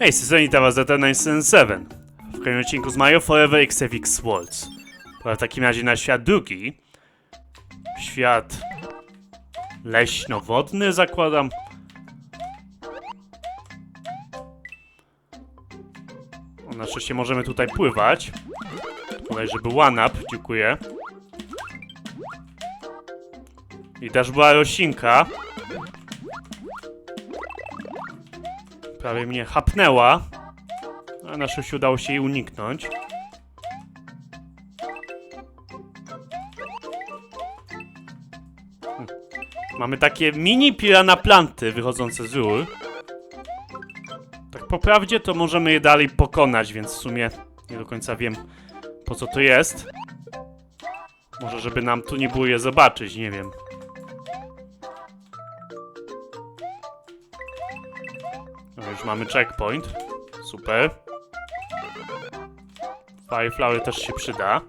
Hej, z tej strony Zeta977. W kolejnym odcinku z Mario Forever XFX Worlds. Pora w takim razie na świat drugi. Świat leśno-wodny, zakładam. Na szczęście możemy tutaj pływać. Podaj, żeby one-up, dziękuję. I też była roślinka. Prawie mnie chapnęła. A na szczęście udało się jej uniknąć. Mamy takie mini pirana planty wychodzące z rur. Tak po prawdzie to możemy je dalej pokonać, więc w sumie nie do końca wiem, po co to jest. Może żeby nam tu nie było je zobaczyć, nie wiem. No już mamy checkpoint. Super. Fireflower też się przyda.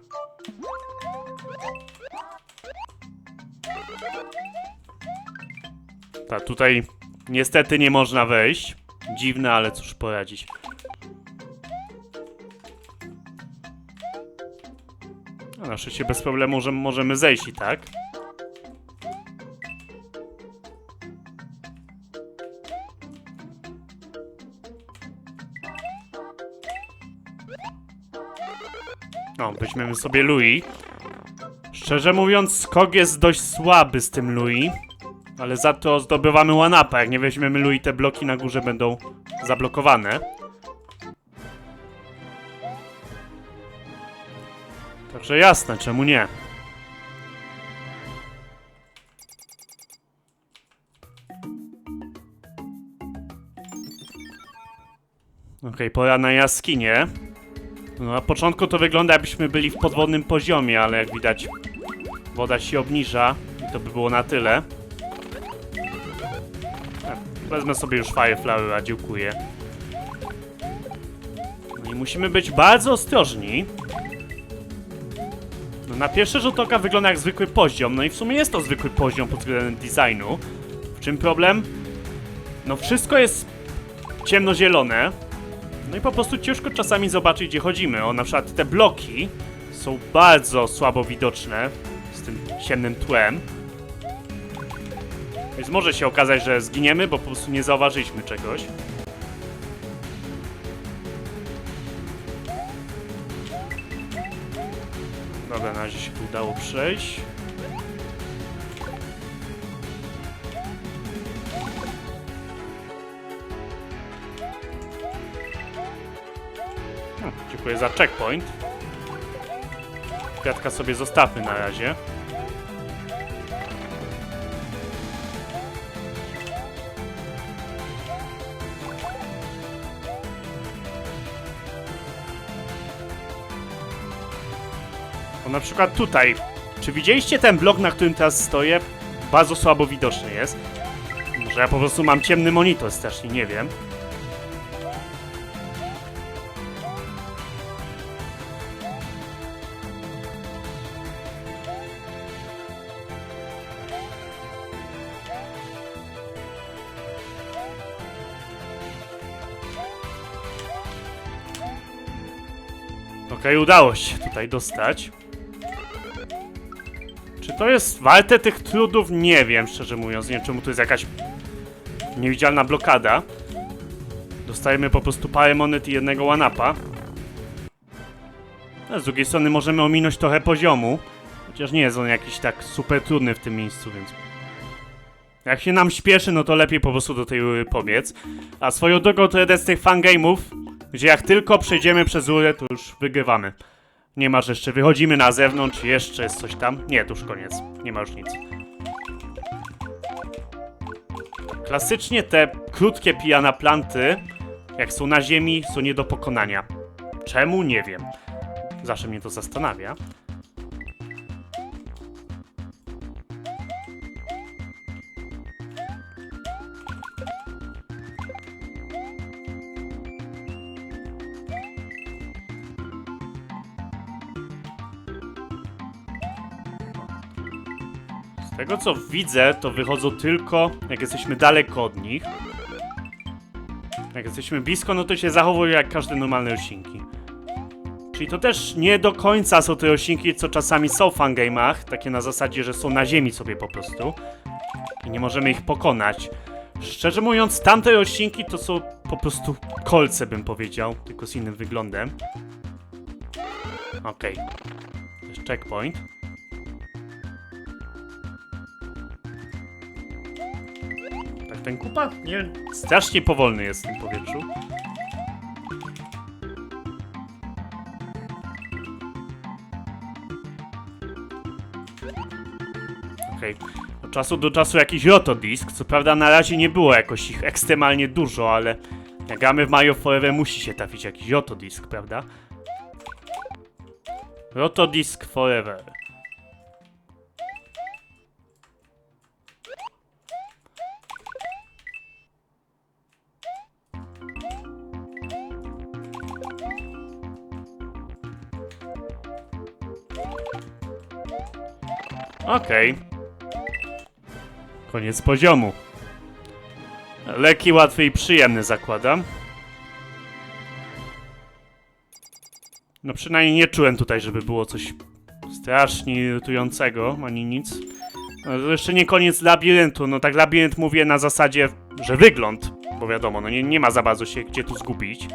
Tak, tutaj niestety nie można wejść. Dziwne, ale cóż poradzić. No, na szczęście bez problemu możemy zejść i tak. No, weźmiemy sobie Louie. Szczerze mówiąc, skok jest dość słaby z tym Louie. Ale za to zdobywamy one-upa. Jak nie weźmiemy Louie, te bloki na górze będą zablokowane. Także jasne, czemu nie? Okej, pora na jaskinię. No, na początku to wygląda, jakbyśmy byli w podwodnym poziomie, ale jak widać woda się obniża i to by było na tyle. Wezmę sobie już Fireflowera, dziękuję. No i musimy być bardzo ostrożni. No, na pierwszy rzut oka wygląda jak zwykły poziom, no i w sumie jest to zwykły poziom pod względem designu. W czym problem? No wszystko jest ciemnozielone. No i po prostu ciężko czasami zobaczyć, gdzie chodzimy. O, na przykład te bloki są bardzo słabo widoczne z tym ciemnym tłem. Więc może się okazać, że zginiemy, bo po prostu nie zauważyliśmy czegoś. Dobra, na razie się tu udało przejść. Dziękuję za checkpoint. Kwiatka sobie zostawmy na razie. O, na przykład tutaj. Czy widzieliście ten blok, na którym teraz stoję? Bardzo słabo widoczny jest. Może ja po prostu mam ciemny monitor strasznie, nie wiem. Okej, udało się tutaj dostać. Czy to jest warte tych trudów? Nie wiem, szczerze mówiąc. Nie wiem, czemu tu jest jakaś niewidzialna blokada. Dostajemy po prostu parę monet i jednego one-upa. A z drugiej strony możemy ominąć trochę poziomu. Chociaż nie jest on jakiś tak super trudny w tym miejscu, więc... Jak się nam śpieszy, no to lepiej po prostu do tej rury pobiec. A swoją drogą to jeden z tych fangame'ów, gdzie jak tylko przejdziemy przez rurę, to już wygrywamy. Nie ma, że jeszcze wychodzimy na zewnątrz, jeszcze jest coś tam. Nie, to już koniec. Nie ma już nic. Klasycznie te krótkie pirana planty, jak są na ziemi, są nie do pokonania. Czemu? Nie wiem. Zawsze mnie to zastanawia. Z tego co widzę, to wychodzą tylko jak jesteśmy daleko od nich. Jak jesteśmy blisko, no to się zachowują jak każde normalne roślinki. Czyli to też nie do końca są te roślinki, co czasami są w fangame'ach, takie na zasadzie, że są na ziemi sobie po prostu. I nie możemy ich pokonać. Szczerze mówiąc, tamte roślinki to są po prostu kolce, bym powiedział, tylko z innym wyglądem. Okej. To jest checkpoint. Tak, ten kupa? Nie, strasznie powolny jest w tym powietrzu. Okej. Od czasu do czasu jakiś rotodisk. Co prawda na razie nie było jakoś ich ekstremalnie dużo, ale jak gramy w Mario Forever musi się trafić jakiś rotodisk, prawda? Rotodisk Forever. Okej. Koniec poziomu. Lekki, łatwy i przyjemny, zakładam. No przynajmniej nie czułem tutaj, żeby było coś strasznie irytującego, ani nic. No, to jeszcze nie koniec labiryntu. No tak labirynt mówię na zasadzie, że wygląd. Bo wiadomo, no nie ma za bardzo się gdzie tu zgubić.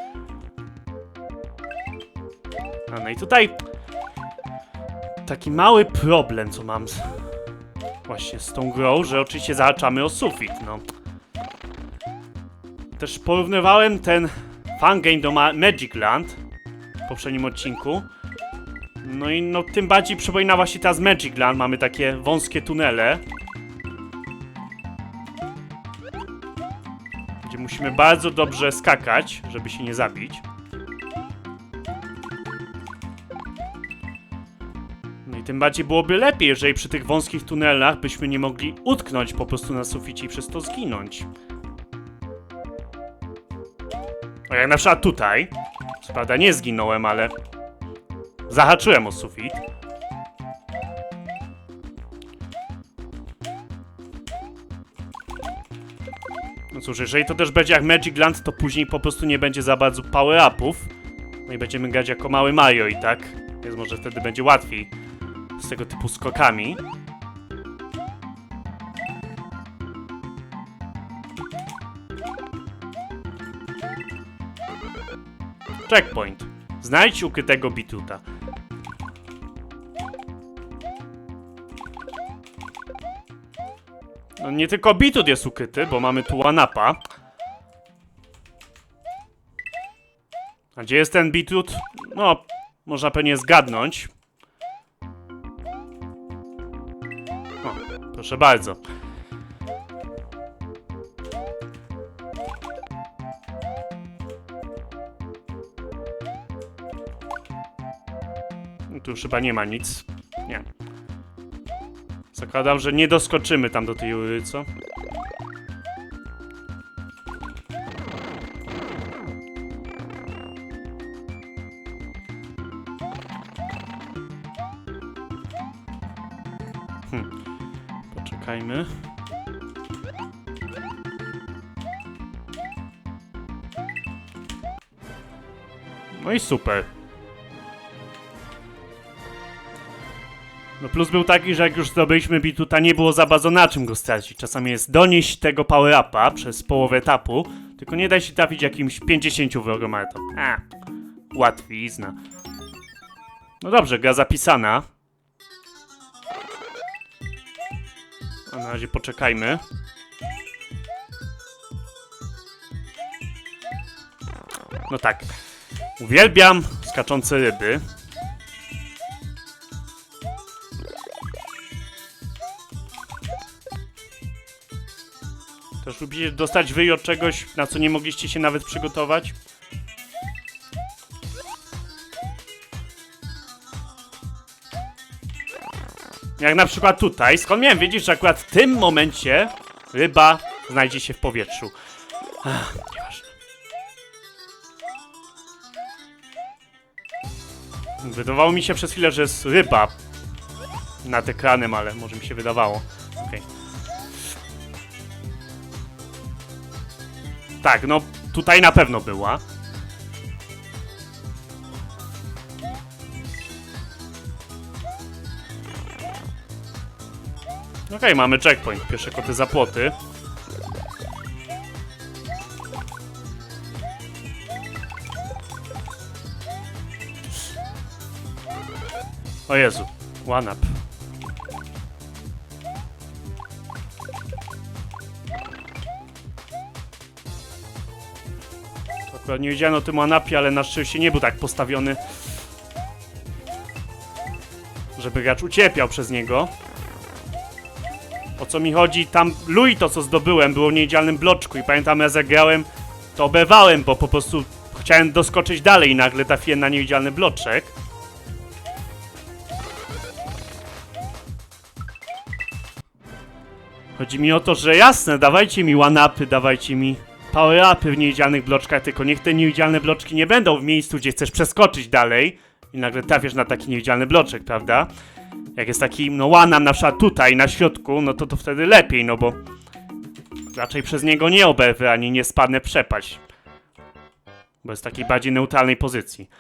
A no i tutaj taki mały problem, co mam właśnie z tą grą, że oczywiście zahaczamy o sufit, no. Też porównywałem ten fangame do Magic Land w poprzednim odcinku. No i no tym bardziej przypomina właśnie teraz Magic Land. Mamy takie wąskie tunele, gdzie musimy bardzo dobrze skakać, żeby się nie zabić. No i tym bardziej byłoby lepiej, jeżeli przy tych wąskich tunelach byśmy nie mogli utknąć po prostu na suficie i przez to zginąć. O, jak na przykład tutaj. Co prawda nie zginąłem, ale zahaczyłem o sufit. No cóż, jeżeli to też będzie jak Magic Land, to później po prostu nie będzie za bardzo power-upów. No i będziemy grać jako mały Mario i tak. Więc może wtedy będzie łatwiej z tego typu skokami. Checkpoint. Znajdź ukrytego bituta. No nie tylko bitut jest ukryty, bo mamy tu one-upa. A gdzie jest ten bitut? No, można pewnie zgadnąć. O, proszę bardzo. Tu już chyba nie ma nic. Nie. Zakładam, że nie doskoczymy tam do tej rury, co? Poczekajmy. No i super. No plus był taki, że jak już zdobyliśmy bituta, nie było za bardzo na czym go stracić. Czasami jest donieść tego power-upa przez połowę etapu, tylko nie da się trafić jakimś 50 wrogom, ale to... łatwizna. No dobrze, gra zapisana. A na razie poczekajmy. No tak. Uwielbiam skaczące ryby. Też lubicie dostać wy od czegoś, na co nie mogliście się nawet przygotować? Jak na przykład tutaj. Skąd miałem wiedzieć, że akurat w tym momencie ryba znajdzie się w powietrzu? Nieważne. Wydawało mi się przez chwilę, że jest ryba nad ekranem, ale może mi się wydawało. Okej. Tak, no tutaj na pewno była. Okej, mamy checkpoint. Pierwsze koty za płoty. O Jezu, one up. To akurat nie wiedziałem o tym one upie, ale na szczęście nie był tak postawiony, żeby gracz ucierpiał przez niego. O co mi chodzi? Tam Louis to co zdobyłem było w niewidzialnym bloczku i pamiętam jak zagrałem, to obewałem, bo po prostu chciałem doskoczyć dalej i nagle trafiłem na niewidzialny bloczek. Chodzi mi o to, że jasne, dawajcie mi one-upy, dawajcie mi power-upy w niewidzialnych bloczkach, tylko niech te niewidzialne bloczki nie będą w miejscu, gdzie chcesz przeskoczyć dalej i nagle trafisz na taki niewidzialny bloczek, prawda? Jak jest taki, no one-up na przykład tutaj, na środku, no to wtedy lepiej, no bo raczej przez niego nie oberwę, ani nie spadnę przepaść. Bo jest w takiej bardziej neutralnej pozycji.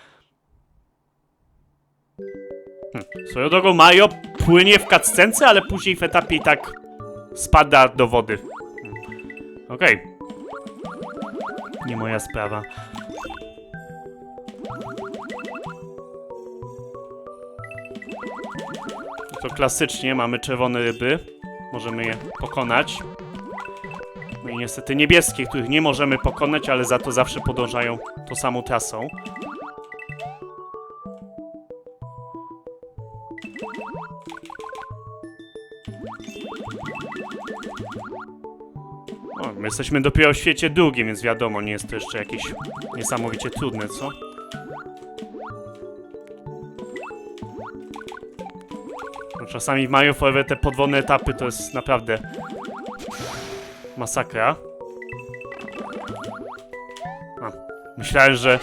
Swoją drogą Mario płynie w cutscence, ale później w etapie i tak spada do wody. Okej. Nie moja sprawa. To klasycznie mamy czerwone ryby. Możemy je pokonać. No i niestety niebieskie, których nie możemy pokonać, ale za to zawsze podążają tą samą trasą. O, my jesteśmy dopiero w świecie drugim, więc wiadomo, nie jest to jeszcze jakieś niesamowicie trudne, co? No, czasami w Mario Forever te podwodne etapy to jest naprawdę masakra. A, myślałem, że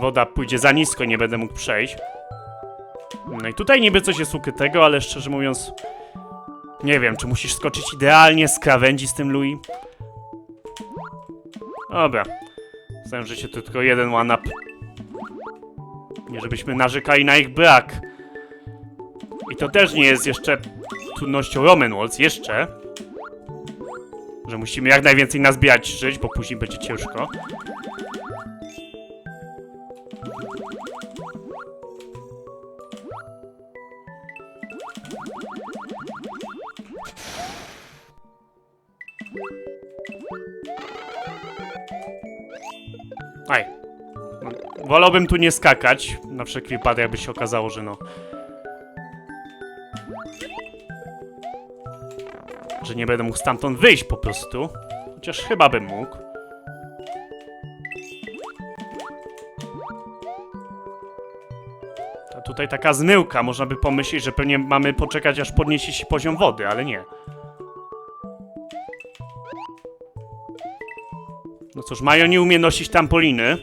woda pójdzie za nisko i nie będę mógł przejść. No i tutaj niby coś jest ukrytego, ale szczerze mówiąc nie wiem, czy musisz skoczyć idealnie z krawędzi z tym Louis? Dobra. Znam, że się tu tylko jeden one-up. Nie żebyśmy narzekali na ich brak. I to też nie jest jeszcze trudnością Roman Waltz, jeszcze. Że musimy jak najwięcej nazbierać żyć, bo później będzie ciężko. Aj. No, wolałbym tu nie skakać, na wszelki wypadek, jakby się okazało, że no... że nie będę mógł stamtąd wyjść po prostu. Chociaż chyba bym mógł. A tutaj taka zmyłka, można by pomyśleć, że pewnie mamy poczekać, aż podniesie się poziom wody, ale nie. No cóż, Mario nie umie nosić trampoliny.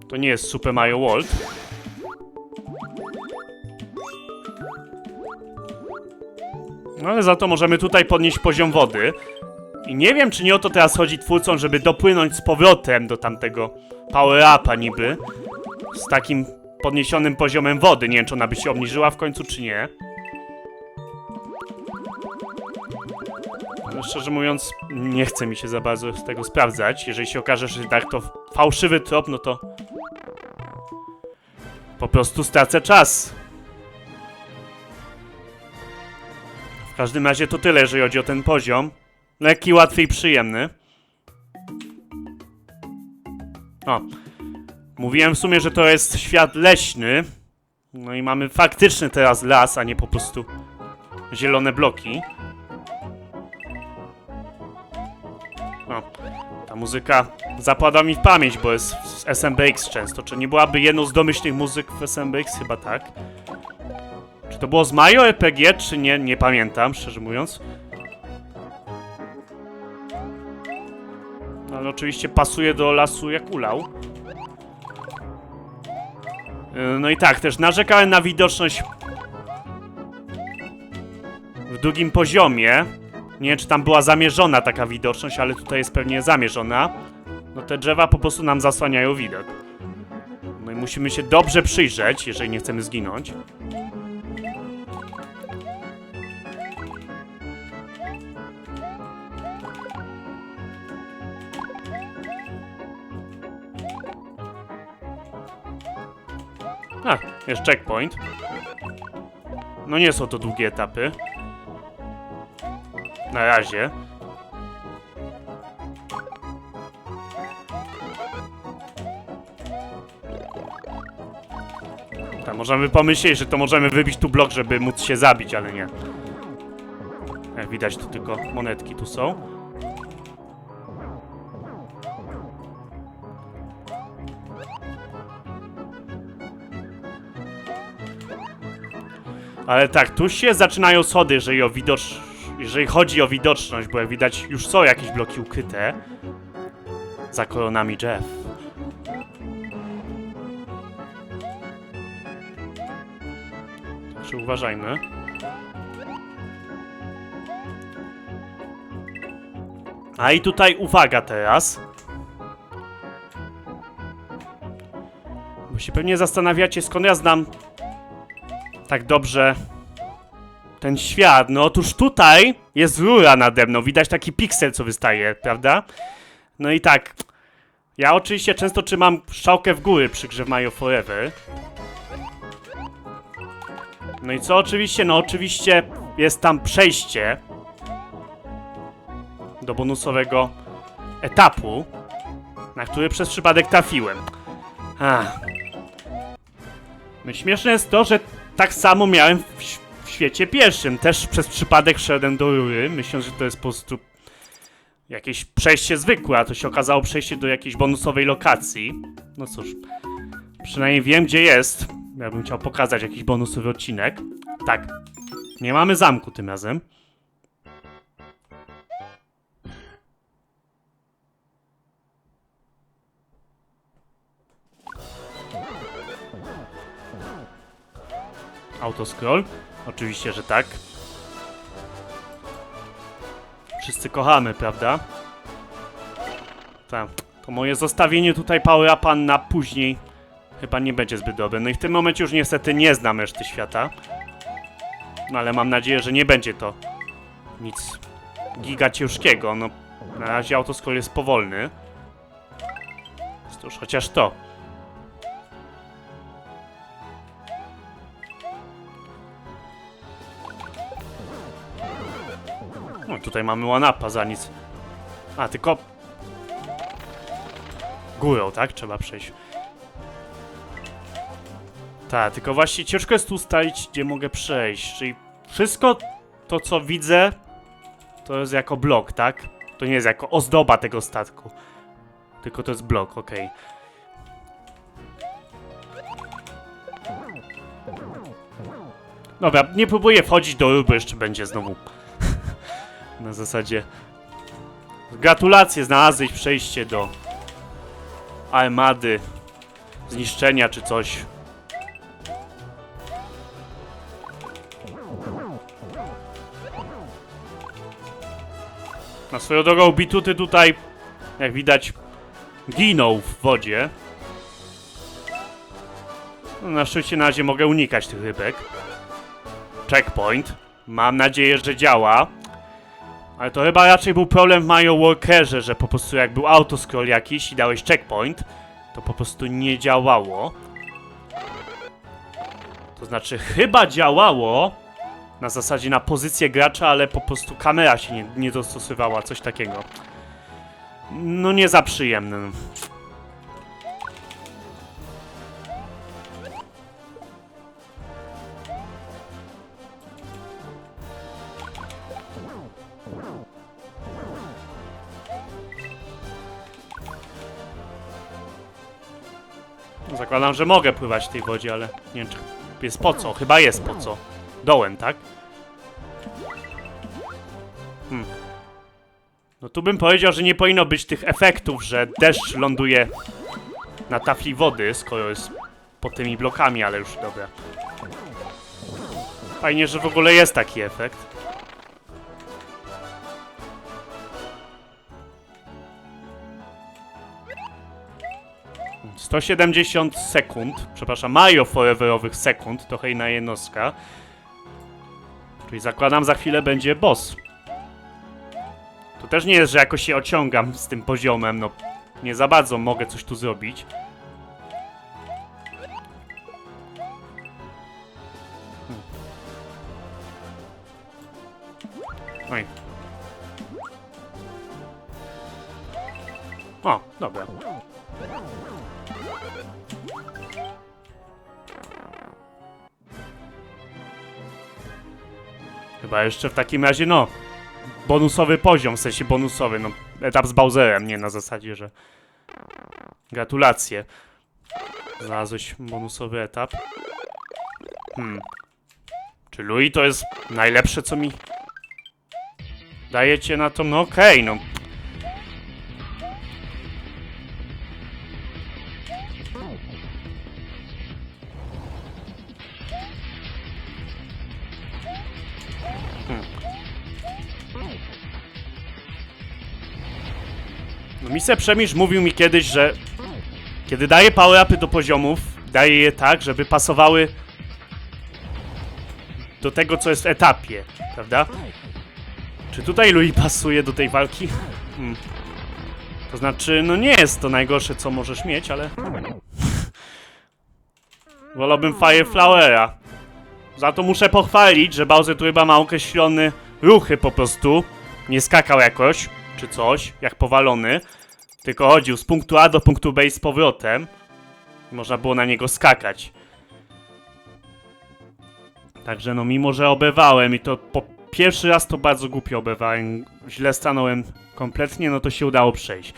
To nie jest Super Mario World. No ale za to możemy tutaj podnieść poziom wody. I nie wiem, czy nie o to teraz chodzi twórcom, żeby dopłynąć z powrotem do tamtego power-upa niby. Z takim podniesionym poziomem wody. Nie wiem, czy ona by się obniżyła w końcu, czy nie. Ale szczerze mówiąc, nie chce mi się za bardzo z tego sprawdzać. Jeżeli się okaże, że tak to fałszywy trop, no to po prostu stracę czas. W każdym razie to tyle, jeżeli chodzi o ten poziom. Lekki, łatwy i przyjemny. O. Mówiłem w sumie, że to jest świat leśny. No i mamy faktyczny teraz las, a nie po prostu zielone bloki. O. Ta muzyka zapada mi w pamięć, bo jest z SMBX często. Czy nie byłaby jedną z domyślnych muzyk w SMBX? Chyba tak. Czy to było z Mario RPG, czy nie? Nie pamiętam, szczerze mówiąc. No, ale oczywiście pasuje do lasu jak ulał. No i tak, też narzekałem na widoczność w drugim poziomie. Nie wiem, czy tam była zamierzona taka widoczność, ale tutaj jest pewnie zamierzona. No te drzewa po prostu nam zasłaniają widok. No i musimy się dobrze przyjrzeć, jeżeli nie chcemy zginąć. A, jest checkpoint. No nie są to długie etapy. Na razie. Tak, możemy pomyśleć, że to możemy wybić tu blok, żeby móc się zabić, ale nie. Jak widać, tu tylko monetki tu są. Ale tak, tu się zaczynają schody, jeżeli chodzi o widoczność, bo jak widać już są jakieś bloki ukryte za koronami drzew. Także uważajmy. A i tutaj uwaga teraz. Bo się pewnie zastanawiacie, skąd ja znam tak dobrze ten świat. No otóż tutaj jest rura nade mną. Widać taki piksel, co wystaje, prawda? No i tak. Ja oczywiście często trzymam strzałkę w górę przy grze w Mario Forever. No i co oczywiście? No oczywiście jest tam przejście do bonusowego etapu, na który przez przypadek trafiłem. No i śmieszne jest to, że tak samo miałem w świecie pierwszym. Też przez przypadek szedłem do rury, myśląc, że to jest po prostu jakieś przejście zwykłe, a to się okazało przejście do jakiejś bonusowej lokacji. No cóż, przynajmniej wiem, gdzie jest. Ja bym chciał pokazać jakiś bonusowy odcinek. Tak, nie mamy zamku tym razem. Autoscroll? Oczywiście, że tak. Wszyscy kochamy, prawda? Tak. To moje zostawienie tutaj power-upa na później chyba nie będzie zbyt dobre. No i w tym momencie już niestety nie znam reszty świata. No ale mam nadzieję, że nie będzie to nic giga ciężkiego. No na razie autoscroll jest powolny. Jest to już chociaż to. No tutaj mamy one-upa za nic. A, tylko górą, tak? Trzeba przejść. Tak, tylko właśnie ciężko jest tu ustalić, gdzie mogę przejść. Czyli wszystko to, co widzę, to jest jako blok, tak? To nie jest jako ozdoba tego statku. Tylko to jest blok, okej. Dobra, nie próbuję wchodzić do rury, bo jeszcze będzie znowu na zasadzie. Gratulacje, znalazłeś przejście do armady zniszczenia czy coś. Na swoją drogą bituty tutaj, jak widać, giną w wodzie. No, na szczęście na razie mogę unikać tych rybek. Checkpoint. Mam nadzieję, że działa. Ale to chyba raczej był problem w Mario Walkerze, że po prostu jak był autoscroll jakiś i dałeś checkpoint, to po prostu nie działało. To znaczy chyba działało na zasadzie na pozycję gracza, ale po prostu kamera się nie dostosowała, coś takiego. No nie za przyjemne. Zakładam, że mogę pływać w tej wodzie, ale nie wiem, czy jest po co. Chyba jest po co. Dołem, tak? No tu bym powiedział, że nie powinno być tych efektów, że deszcz ląduje na tafli wody, skoro jest pod tymi blokami, ale już dobra. Fajnie, że w ogóle jest taki efekt. 170 sekund, przepraszam, Mario foreverowych sekund, to hejna jednostka. Czyli zakładam, za chwilę będzie boss. To też nie jest, że jakoś się ociągam z tym poziomem, no nie za bardzo mogę coś tu zrobić. Oj. O, dobra. Chyba jeszcze w takim razie, no, bonusowy poziom, w sensie bonusowy, no, etap z Bowserem, nie na zasadzie, że... Gratulacje. Znalazłeś bonusowy etap. Czy Louis to jest najlepsze, co mi dajecie na to? No okej, no. No Mise Przemierz mówił mi kiedyś, że kiedy daje power-upy do poziomów, daje je tak, żeby pasowały do tego, co jest w etapie, prawda? Czy tutaj Louis pasuje do tej walki? To znaczy, no nie jest to najgorsze, co możesz mieć, ale... Wolałbym Fire Flowera. Za to muszę pochwalić, że Bowser tu chyba ma określone ruchy po prostu. Nie skakał jakoś, czy coś, jak powalony. Tylko chodził z punktu A do punktu B i z powrotem. Można było na niego skakać. Także no, mimo że obewałem i to po pierwszy raz to bardzo głupio obewałem, źle stanąłem kompletnie, no to się udało przejść.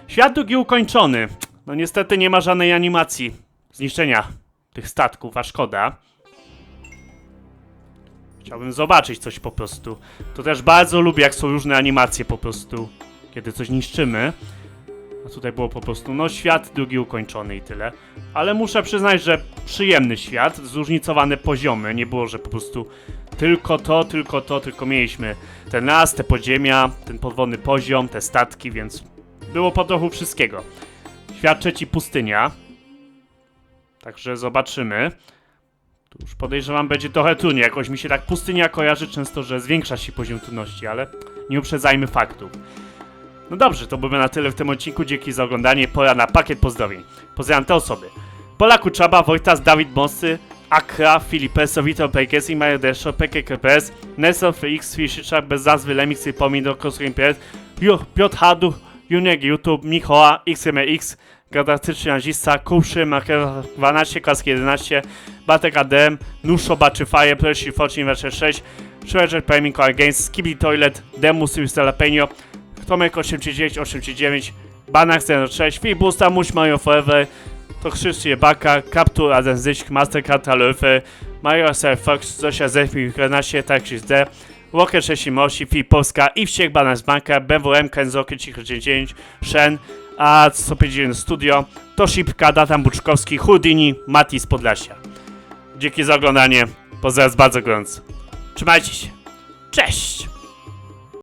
Świat drugi ukończony. No niestety nie ma żadnej animacji zniszczenia tych statków, a szkoda. Chciałbym zobaczyć coś po prostu. To też bardzo lubię, jak są różne animacje po prostu, kiedy coś niszczymy. A tutaj było po prostu, no świat drugi ukończony i tyle. Ale muszę przyznać, że przyjemny świat, zróżnicowane poziomy. Nie było, że po prostu tylko mieliśmy ten las, te podziemia, ten podwodny poziom, te statki, więc było po trochu wszystkiego. Świat trzeci pustynia. Także zobaczymy. Tu już podejrzewam, będzie trochę trudniej. Jakoś mi się tak pustynia kojarzy często, że zwiększa się poziom trudności, ale nie uprzedzajmy faktów. No dobrze, to byłoby na tyle w tym odcinku. Dzięki za oglądanie. Pora na pakiet pozdrowień. Pozdrawiam te osoby: Pola Kuczaba, Wojtas, Dawid Mosy, Akra, Filipeso, Vitor Pejkes, Imajer Deszo, PKKPS, Nestor, Felix, Fiszyczak, bez nazwy, Lemix, Pomidor, Kosrin PS, Piotr Hadu, Juniek, YouTube, Michoła, XMX, Gadartyczny Nazista, Kuszy, Maker 12, Kaski 11, Batek ADM, Nuszo, Baczy Fire, Presi, Fortune, Wecze 6, Treasure, Priming, Games, Skibidi Toilet, Demus, Jalapeno, Tomek 839, Banak 06, Fibusta, Muś, Mario Forever, to Krzysztof Baka, Captur, Aden Zysk, Mastercard, Alöfe, Mario Fox, Zosia Zefmi, 11, Taksis D, Walker 6 Mosi, Polska, i Wściek, Banan z Banka, BWM, Kenzoki, Cicho 9, Shen, a 151 Studio, Toshipka, Datan Buczkowski, Houdini, Mati z Podlasia. Dzięki za oglądanie, pozdrawiam bardzo gorąco. Trzymajcie się. Cześć!